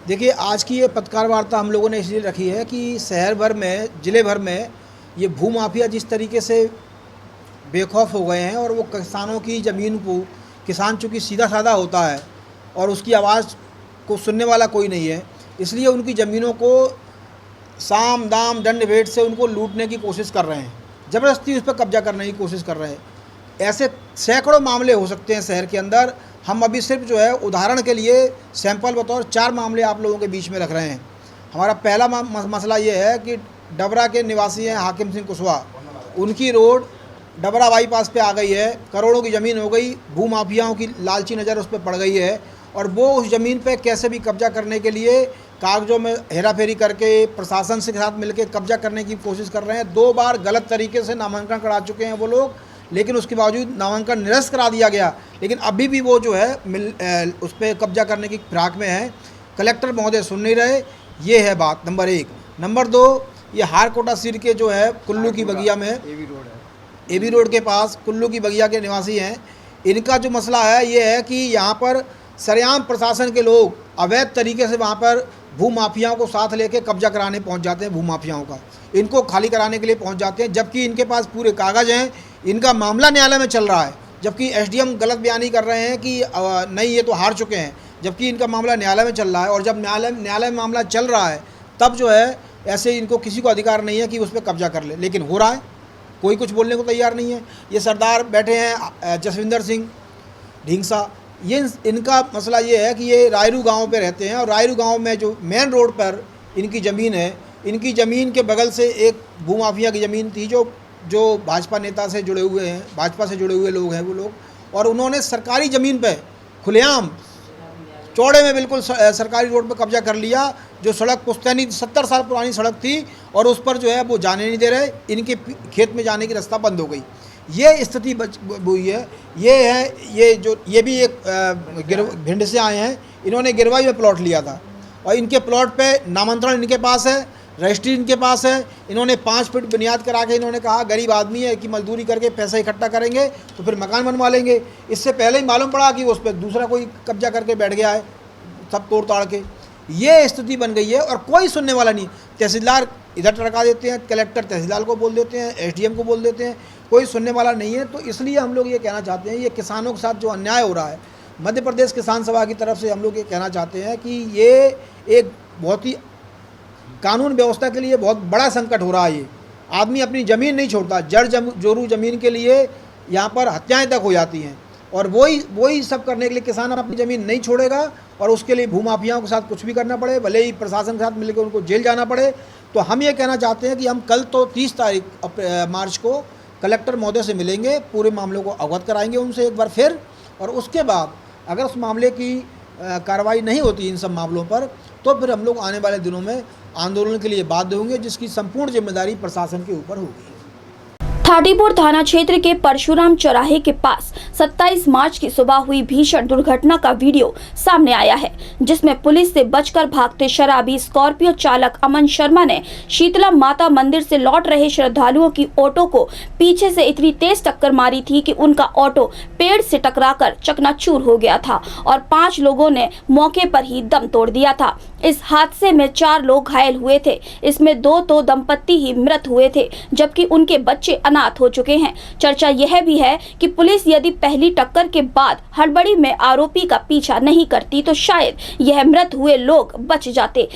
S12: देखिए आज की ये पत्रकार वार्ता हम लोगों ने इसलिए रखी है कि शहर भर में, ज़िले भर में ये भूमाफिया जिस तरीके से बेखौफ हो गए हैं और वो किसानों की ज़मीन को, किसान चूँकि सीधा साधा होता है और उसकी आवाज़ को सुनने वाला कोई नहीं है, इसलिए उनकी ज़मीनों को साम दाम दंड भेंट से उनको लूटने की कोशिश कर रहे हैं, ज़बरदस्ती उस पर कब्जा करने की कोशिश कर रहे हैं। ऐसे सैकड़ों मामले हो सकते हैं शहर के अंदर। हम अभी सिर्फ जो है उदाहरण के लिए सैंपल बतौर 4 मामले आप लोगों के बीच में रख रहे हैं। हमारा पहला मसला ये है कि डबरा के निवासी हैं हाकिम सिंह कुशवाहा, उनकी रोड डबरा बाईपास पे आ गई है, करोड़ों की ज़मीन हो गई, भूमाफियाओं की लालची नज़र उस पर पड़ गई है और वो उस ज़मीन पे कैसे भी कब्जा करने के लिए कागजों में हेराफेरी करके प्रशासन के साथ मिलकर कब्जा करने की कोशिश कर रहे हैं। 2 बार गलत तरीके से नामांकन करा चुके हैं वो लोग, लेकिन उसके बावजूद नामांकन निरस्त करा दिया गया, लेकिन अभी भी वो जो है उस पर कब्जा करने की फिराक में है। कलेक्टर महोदय सुन नहीं रहे, ये है बात नंबर 1। नंबर 2, ये हारकोटा सीर के जो है कुल्लू की बगिया में एबी रोड के पास कुल्लू की बगिया के निवासी हैं। इनका जो मसला है ये है कि यहाँ पर सरेआम प्रशासन के लोग अवैध तरीके से वहाँ पर भू माफियाओं को साथ लेके कब्जा कराने पहुँच जाते हैं। भू माफियाओं का इनको खाली कराने के लिए पहुँच जाते हैं, जबकि इनके पास पूरे कागज़ हैं। इनका मामला न्यायालय में चल रहा है, जबकि एसडीएम गलत बयानी कर रहे हैं कि नहीं ये तो हार चुके हैं, जबकि इनका मामला न्यायालय में चल रहा है। और जब न्यायालय में मामला चल रहा है तब जो है ऐसे इनको किसी को अधिकार नहीं है कि उस पर कब्जा कर ले, लेकिन हो रहा है, कोई कुछ बोलने को तैयार नहीं है। ये सरदार बैठे हैं जसविंदर सिंह ढींगसा, ये इनका मसला ये है कि ये रायरू गांव पे रहते हैं और रायरू गांव में जो मेन रोड पर इनकी ज़मीन है, इनकी ज़मीन के बगल से एक भूमाफिया की ज़मीन थी जो भाजपा नेता से जुड़े हुए हैं, भाजपा से जुड़े हुए लोग हैं वो लोग, और उन्होंने सरकारी ज़मीन पे खुलेआम चौड़े में बिल्कुल सरकारी रोड पर कब्जा कर लिया। जो सड़क पुश्तैनी 70 साल पुरानी सड़क थी और उस पर जो है वो जाने नहीं दे रहे, इनके खेत में जाने की रास्ता बंद हो गई। ये स्थिति हुई है। ये भी एक भिंड से आए हैं, इन्होंने गिरवाई में प्लॉट लिया था और इनके प्लॉट पे नामांतरण इनके पास है, रजिस्ट्री इनके पास है। इन्होंने 5 फीट बुनियाद करा के इन्होंने कहा गरीब आदमी है कि मजदूरी करके पैसा इकट्ठा करेंगे तो फिर मकान बनवा लेंगे। इससे पहले ही मालूम पड़ा कि उस पर दूसरा कोई कब्जा करके बैठ गया है, सब तोड़ ताड़ के। ये स्थिति बन गई है और कोई सुनने वाला नहीं। तहसीलदार इधर टड़का देते हैं, कलेक्टर तहसीलदार को बोल देते हैं, एसडीएम को बोल देते हैं, कोई सुनने वाला नहीं है। तो इसलिए हम लोग ये कहना चाहते हैं, ये किसानों के साथ जो अन्याय हो रहा है, मध्य प्रदेश किसान सभा की तरफ से हम लोग ये कहना चाहते हैं कि ये एक बहुत ही कानून व्यवस्था के लिए बहुत बड़ा संकट हो रहा है। ये आदमी अपनी ज़मीन नहीं छोड़ता, जड़ जोरू ज़मीन के लिए यहाँ पर हत्याएं तक हो जाती हैं और वही सब करने के लिए किसान अपनी ज़मीन नहीं छोड़ेगा और उसके लिए भूमाफियाओं के साथ कुछ भी करना पड़े, भले ही प्रशासन के साथ मिलकर उनको जेल जाना पड़े। तो हम ये कहना चाहते हैं कि हम कल तो 30 मार्च को कलेक्टर महोदय से मिलेंगे, पूरे मामलों को अवगत कराएंगे उनसे एक बार फिर, और उसके बाद अगर उस मामले की कार्रवाई नहीं होती इन सब मामलों पर तो फिर हम लोग आने वाले दिनों में आंदोलन के लिए बाध्य होंगे, जिसकी संपूर्ण जिम्मेदारी प्रशासन के ऊपर होगी।
S1: थाटीपुर थाना क्षेत्र के परशुराम चौराहे के पास 27 मार्च की सुबह हुई भीषण दुर्घटना का वीडियो सामने आया है, जिसमें पुलिस से बचकर भागते शराबी स्कॉर्पियो चालक अमन शर्मा ने शीतला माता मंदिर से लौट रहे श्रद्धालुओं की ऑटो को पीछे से इतनी तेज टक्कर मारी थी कि उनका ऑटो पेड़ से टकराकर चकनाचूर हो गया था और 5 लोगों ने मौके पर ही दम तोड़ दिया था। इस हादसे में 4 लोग घायल हुए थे, इसमें 2 तो दंपत्ति ही मृत हुए थे, जबकि उनके बच्चे अनाथ हो चुके हैं। चर्चा यह भी है कि पुलिस यदि पहली टक्कर के बाद हड़बड़ी में आरोपी का पीछा नहीं करती तो शायद यह मृत हुए लोग बच जाते।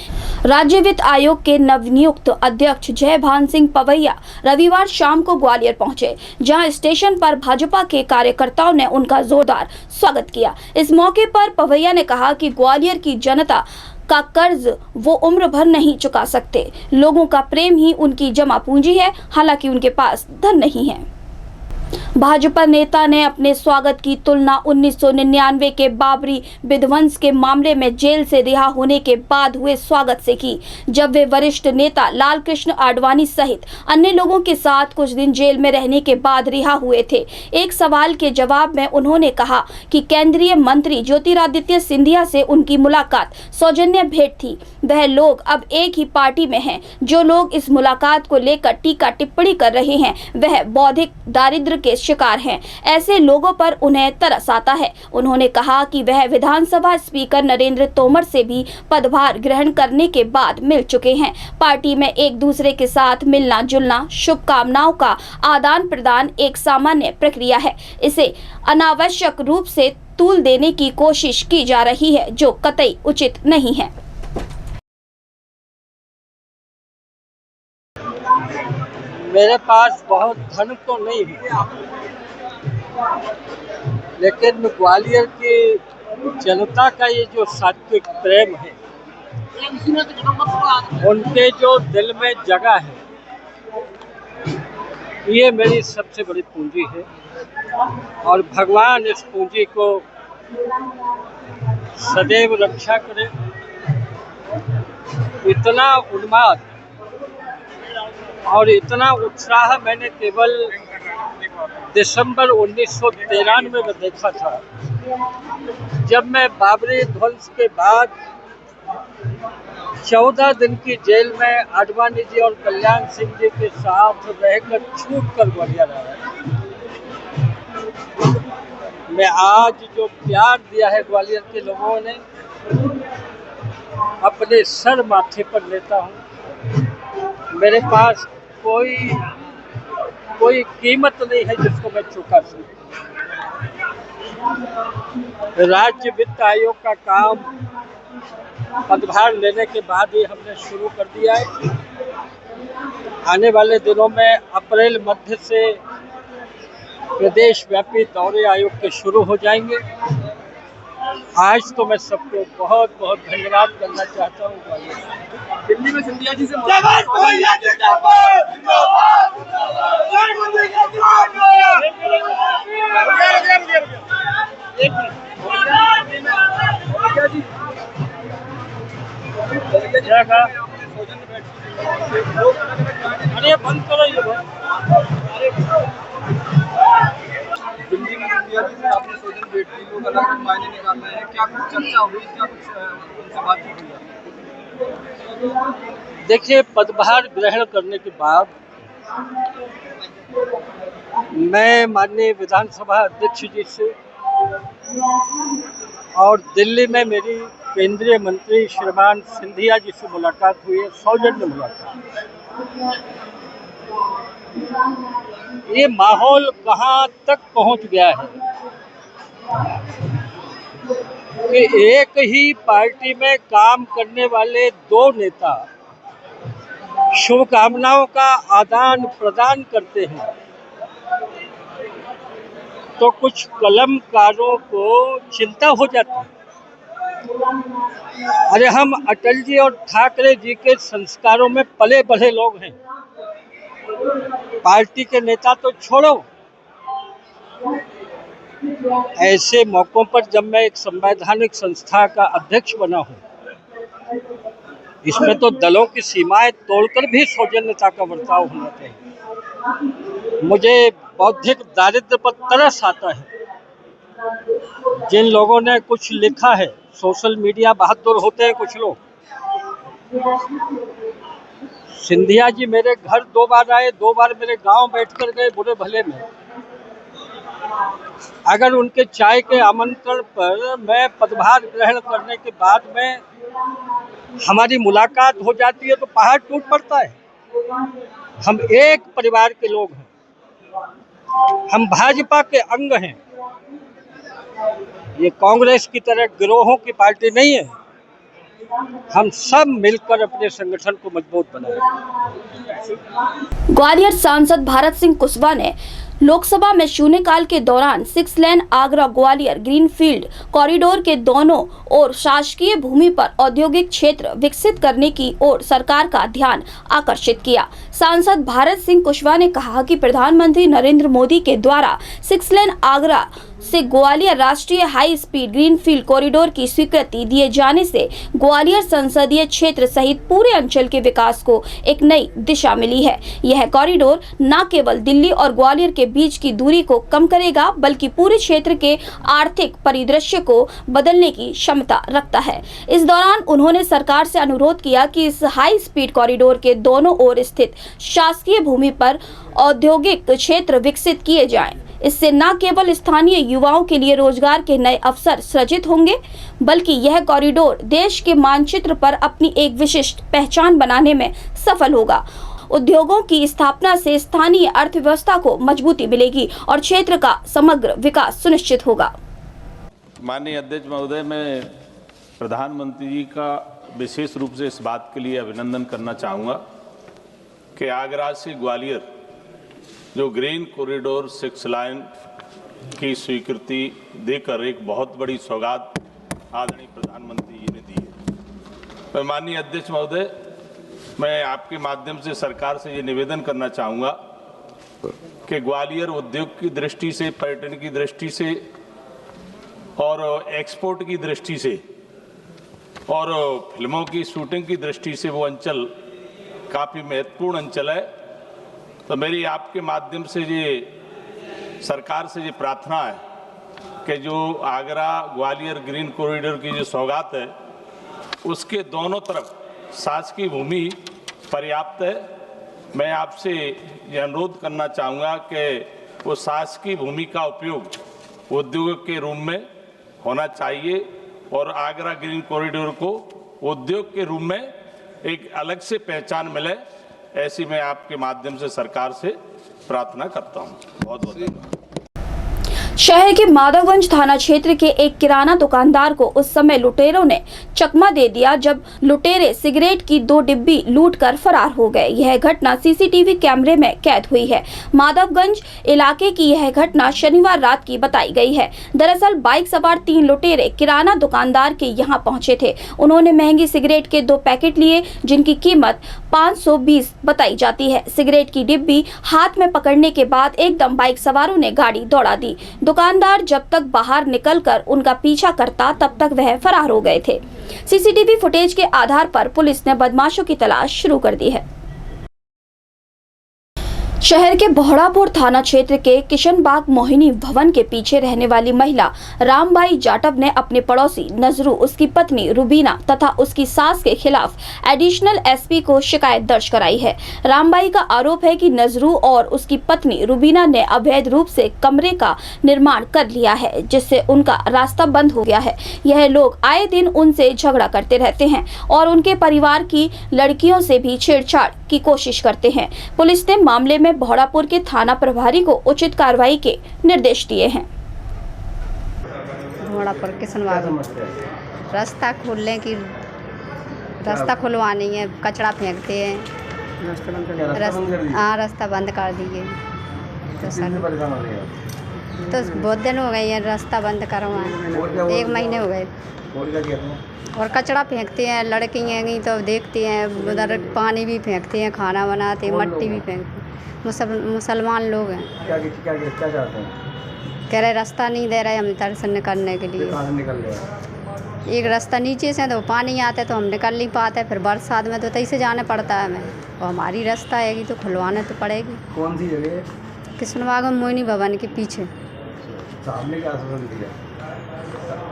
S1: राज्य वित्त आयोग के नवनियुक्त अध्यक्ष जयभान सिंह पवैया रविवार शाम को ग्वालियर पहुंचे, जहां स्टेशन पर भाजपा के कार्यकर्ताओं ने उनका जोरदार स्वागत किया। इस मौके पर पवैया ने कहा कि ग्वालियर की जनता का कर्ज वो उम्र भर नहीं चुका सकते, लोगों का प्रेम ही उनकी जमा पूंजी है, हालांकि उनके पास धन नहीं है। भाजपा नेता ने अपने स्वागत की तुलना 1999 के बाबरी विध्वंस के मामले में जेल से रिहा होने के बाद हुए स्वागत से की, जब वे वरिष्ठ नेता लाल कृष्ण आडवाणी सहित अन्य लोगों के साथ कुछ दिन जेल में रहने के बाद रिहा हुए थे। एक सवाल के जवाब में उन्होंने कहा कि केंद्रीय मंत्री ज्योतिरादित्य सिंधिया से उनकी मुलाकात सौजन्य भेंट थी। वह लोग अब एक ही पार्टी में हैं। जो लोग इस मुलाकात को लेकर टीका टिप्पणी कर रहे हैं वह बौद्धिक दारिद्र्य के शिकार हैं। ऐसे लोगों पर उन्हें तरस आता है। उन्होंने कहा कि वह विधानसभा स्पीकर नरेंद्र तोमर से भी पदभार ग्रहण करने के बाद मिल चुके हैं। पार्टी में एक दूसरे के साथ मिलना जुलना, शुभकामनाओं का आदान प्रदान एक सामान्य प्रक्रिया है। इसे अनावश्यक रूप से तूल देने की कोशिश की जा रही है, जो कतई उचित नहीं है।
S13: मेरे पास बहुत धन तो नहीं है, लेकिन ग्वालियर की जनता का ये जो सात्विक प्रेम है, उनके जो दिल में जगह है, ये मेरी सबसे बड़ी पूंजी है। और भगवान इस पूंजी को सदैव रक्षा करे। इतना उन्माद और इतना उत्साह मैंने केवल दिसंबर 1993 में देखा था, जब मैं बाबरी ध्वंस के बाद 14 दिन की जेल में आडवाणी जी और कल्याण सिंह जी के साथ रहकर छूट कर ग्वालियर आया। मैं आज जो प्यार दिया है ग्वालियर के लोगों ने, अपने सर माथे पर लेता हूँ। मेरे पास कोई कीमत नहीं है जिसको मैं चुका सकूं। राज्य वित्त आयोग का काम पदभार लेने के बाद ही हमने शुरू कर दिया है। आने वाले दिनों में अप्रैल मध्य से प्रदेश व्यापी दौरे आयोग के शुरू हो जाएंगे। आज तो मैं सबको बहुत बहुत धन्यवाद करना चाहता हूँ।
S14: दिल्ली में सिंधिया जी से
S13: अरे बंद करो ये
S14: दिल्ली में सिंधिया जी से आपने सोशल भेंट की, लोग अलग अलग मायने निकाल रहे हैं, क्या कुछ चर्चा हुई, क्या कुछ उनसे बातचीत हुई?
S13: देखिए, पदभार ग्रहण करने के बाद मैं माननीय विधानसभा अध्यक्ष जी से और दिल्ली में मेरी केंद्रीय मंत्री श्रीमान सिंधिया जी से मुलाकात हुई है, सौजन्य मुलाकात। ये माहौल कहाँ तक पहुँच गया है कि एक ही पार्टी में काम करने वाले दो नेता शुभकामनाओं का आदान प्रदान करते हैं तो कुछ कलमकारों को चिंता हो जाती है। अरे हम अटल जी और ठाकरे जी के संस्कारों में पले बढ़े लोग हैं, पार्टी के नेता तो छोड़ो। ऐसे मौकों पर जब मैं एक संवैधानिक संस्था का अध्यक्ष बना हूँ, इसमें तो दलों की सीमाएं तोड़कर भी सौजन्यता का बर्ताव होना चाहिए। मुझे बौद्धिक दारिद्र्य पर तरस आता है। जिन लोगों ने कुछ लिखा है, सोशल मीडिया बहादुर होते हैं कुछ लोग। सिंधिया जी मेरे घर 2 बार आए, 2 बार मेरे गांव बैठकर गए बुरे भले में। अगर उनके चाय के आमंत्रण पर मैं पदभार ग्रहण करने के बाद में हमारी मुलाकात हो जाती है तो पहाड़ टूट पड़ता है। हम एक परिवार के लोग हैं, हम भाजपा के अंग हैं। ये कांग्रेस की तरह गिरोहों की पार्टी नहीं है। हम सब मिलकर अपने संगठन को मजबूत बनाएं।
S1: ग्वालियर सांसद भारत सिंह कुशवाहा ने लोकसभा में शून्यकाल के दौरान 6 लेन आगरा ग्वालियर ग्रीनफील्ड कॉरिडोर के दोनों ओर शासकीय भूमि पर औद्योगिक क्षेत्र विकसित करने की ओर सरकार का ध्यान आकर्षित किया। सांसद भारत सिंह कुशवाहा ने कहा कि प्रधानमंत्री नरेंद्र मोदी के द्वारा 6 लेन आगरा से ग्वालियर राष्ट्रीय हाई स्पीड ग्रीनफील्ड कॉरिडोर की स्वीकृति दिए जाने से ग्वालियर संसदीय क्षेत्र सहित पूरे अंचल के विकास को एक नई दिशा मिली है। यह कॉरिडोर न केवल दिल्ली और ग्वालियर के बीच की दूरी को कम करेगा बल्कि पूरे क्षेत्र के आर्थिक परिदृश्य को बदलने की क्षमता रखता है। इस दौरान उन्होंने सरकार से अनुरोध किया कि इस हाई स्पीड कॉरिडोर के दोनों ओर स्थित शासकीय भूमि पर औद्योगिक क्षेत्र विकसित किए जाएं। इससे न केवल स्थानीय युवाओं के लिए रोजगार के नए अवसर सृजित होंगे बल्कि यह कॉरिडोर देश के मानचित्र पर अपनी एक विशिष्ट पहचान बनाने में सफल होगा। उद्योगों की स्थापना से स्थानीय अर्थव्यवस्था को मजबूती मिलेगी और क्षेत्र का समग्र विकास सुनिश्चित होगा।
S15: माननीय अध्यक्ष महोदय, मैं प्रधानमंत्री जी का विशेष रूप से इस बात के लिए अभिनंदन करना चाहूँगा कि आगरा से ग्वालियर जो ग्रीन कॉरिडोर 6 लाइन की स्वीकृति देकर एक बहुत बड़ी सौगात आदरणीय प्रधानमंत्री जी ने दी है। मैं माननीय अध्यक्ष महोदय, मैं आपके माध्यम से सरकार से ये निवेदन करना चाहूँगा कि ग्वालियर उद्योग की दृष्टि से, पर्यटन की दृष्टि से और एक्सपोर्ट की दृष्टि से और फिल्मों की शूटिंग की दृष्टि से वो अंचल काफ़ी महत्वपूर्ण अंचल है। तो मेरी आपके माध्यम से ये सरकार से ये प्रार्थना है कि जो आगरा ग्वालियर ग्रीन कॉरिडोर की जो सौगात है उसके दोनों तरफ शासकीय भूमि पर्याप्त है। मैं आपसे यह अनुरोध करना चाहूँगा कि वो शासकीय भूमि का उपयोग उद्योग के रूप में होना चाहिए और आगरा ग्रीन कॉरिडोर को उद्योग के रूप में एक अलग से पहचान मिले, ऐसी मैं आपके माध्यम से सरकार से प्रार्थना करता हूँ। बहुत बहुत धन्यवाद।
S1: शहर के माधवगंज थाना क्षेत्र के एक किराना दुकानदार को उस समय लुटेरों ने चकमा दे दिया जब लुटेरे सिगरेट की 2 डिब्बी लूटकर फरार हो गए। यह घटना सीसीटीवी कैमरे में कैद हुई है। माधवगंज इलाके की यह घटना शनिवार रात की बताई गई है। दरअसल बाइक सवार 3 लुटेरे किराना दुकानदार के यहां पहुंचे थे। उन्होंने महंगी सिगरेट के 2 पैकेट लिए जिनकी कीमत 520 बताई जाती है। सिगरेट की डिब्बी हाथ में पकड़ने के बाद एकदम बाइक सवारों ने गाड़ी दौड़ा दी। दुकानदार जब तक बाहर निकलकर उनका पीछा करता तब तक वह फरार हो गए थे। सीसीटीवी फुटेज के आधार पर पुलिस ने बदमाशों की तलाश शुरू कर दी है। शहर के बहोड़ापुर थाना क्षेत्र के किशनबाग मोहिनी भवन के पीछे रहने वाली महिला रामबाई जाटव ने अपने पड़ोसी नजरू, उसकी पत्नी रुबीना तथा उसकी सास के खिलाफ एडिशनल एसपी को शिकायत दर्ज कराई है। रामबाई का आरोप है कि नजरू और उसकी पत्नी रुबीना ने अवैध रूप से कमरे का निर्माण कर लिया है, जिससे उनका रास्ता बंद हो गया है। यह लोग आए दिन उनसे झगड़ा करते रहते हैं और उनके परिवार की लड़कियों से भी छेड़छाड़ की कोशिश करते हैं। पुलिस ने मामले में बहोड़ापुर के थाना प्रभारी को उचित कार्रवाई के निर्देश दिए हैं।
S16: बहोड़ापुर किशनबाग रास्ता खोलने की रास्ता खुलवानी है, कचरा फेंकते हैं। हाँ, रास्ता बंद कर दिए। तो सर तो बहुत दिन हो गए हैं रास्ता बंद करवाए, 1 महीने हो गए। और कचरा फेंकते हैं, लड़की हैं तो देखते हैं, उधर पानी भी फेंकते हैं, खाना बनाते हैं, मट्टी भी फेंकते हैं। मुसलमान लोग हैं।
S14: क्या चाहते हैं?
S16: कह रहे रास्ता नहीं दे रहे हम दर्शन करने के लिए।
S14: कहाँ से निकल रहे?
S16: एक रास्ता नीचे से तो पानी आता है तो हम निकल नहीं पाते, फिर बरसात में तो तई से जाना पड़ता है हमें, और हमारी रास्ता आएगी तो खुलवाने तो पड़ेगी।
S14: कौन सी जगह है?
S16: किशनबाग में मोहिनी भवन के पीछे।
S14: सामने क्या आश्वासन दिया?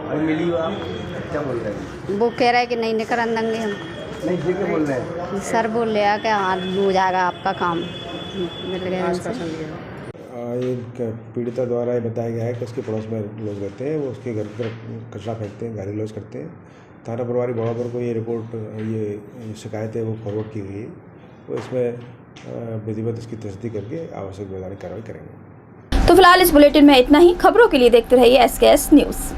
S14: अभी मिली हो आप? क्या बोल रहे हैं?
S16: वो कह रहे हैं कि नहीं निकल देंगे हम।
S14: नहीं, ये क्या बोल रहे हैं?
S16: सर बोल रहे हैं कि हाँ हो जाएगा आपका काम, मिल गया।
S17: एक पीड़िता द्वारा ये बताया गया है कि उसके पड़ोस में लोग रहते हैं, वो उसके घर की तरफ कचरा फेंकते हैं, गाली गलौज करते हैं। थाना प्रभारी बहोड़ापुर को ये रिपोर्ट, ये शिकायत है वो फॉरवर्ड की हुई है। वो इसमें विधिवत इसकी तस्दीक करके आवश्यक वैधानिक कार्रवाई करेंगे।
S1: तो फिलहाल इस बुलेटिन में इतना ही। खबरों के लिए देखते रहिए SKS न्यूज़।